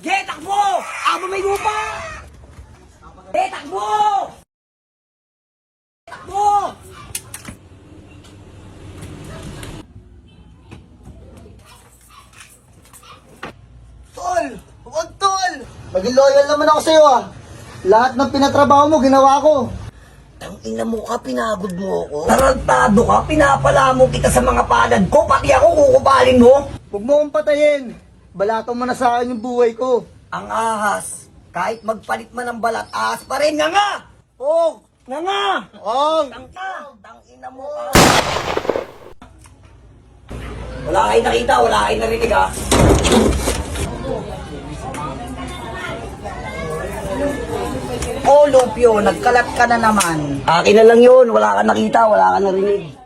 Ge, takbo! Aba may lupa! Ge, takbo! Takbo! Tol! Huwag tol! Maging loyal naman ako sa'yo ah. Lahat ng pinatrabaho mo, ginawa ko. Tangina mo ka, pinagod mo ako. Tarantado ka, pinapala mo kita sa mga palad ko, pati ako kukubalin mo. Huwag mo akong patayin. Balato mo na sa akin yung buhay ko. Ang ahas, kahit magpalit man ng balat, ahas pa rin, nga nga! Oh! Nga nga! Oh! Tangina mo ka. Wala kayo nakita, wala kayo narinig ha. Oh, Lupio, nagkalat ka na naman. Akin na lang yun, wala ka nakita, wala ka narinig.